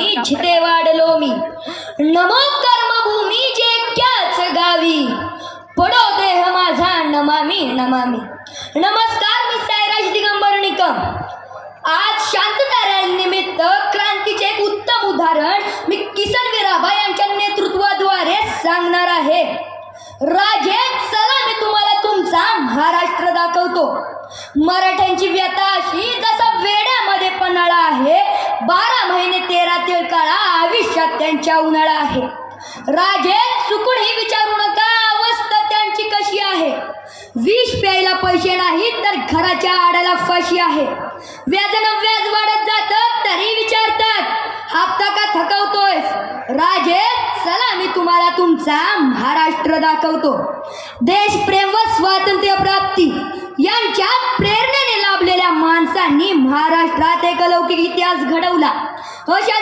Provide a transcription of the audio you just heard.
मी जिथे वाढलो मी, नमो कर्मभूमी जे क्याच गावी, पडो देह माझा नमामी नमामी। नमस्कार, मी सायराज दिगंबर निकम। आज शांतता रॅलीनिमित्त क्रांतीचे एक उत्तम उदाहरण मी किसन विराबा यांच्या नेतृत्वाद्वारे सांगणार आहे। राजे चला मी तुम्हाला तुमचा महाराष्ट्र दाखवतो। मराठ्यांची व्यथा अशी जसा वेड्यामध्ये पन्हाळा आहे, 12 महिने 13 तिळकाळा आयुष्यात त्यांच्या उन्हाळा आहे। राजे चुकूनही विचारू नका अवस्था त्यांची कशी आहे। विष प्यायला पैसे नाही तर घराच्या आडाला फाशी आहे। व्याजानं व्याज वाढत जातं तरी विचारतात हप्ता का थकवतोयस। राजे चला मी तुम्हाला तुमचा महाराष्ट्र दाखवतो। देशप्रेम व स्वातंत्र्य प्राप्ती यांच्या प्रेरणेने लाभलेल्या माणसांनी महाराष्ट्रात एक अलौकिक इतिहास घडवला। अशा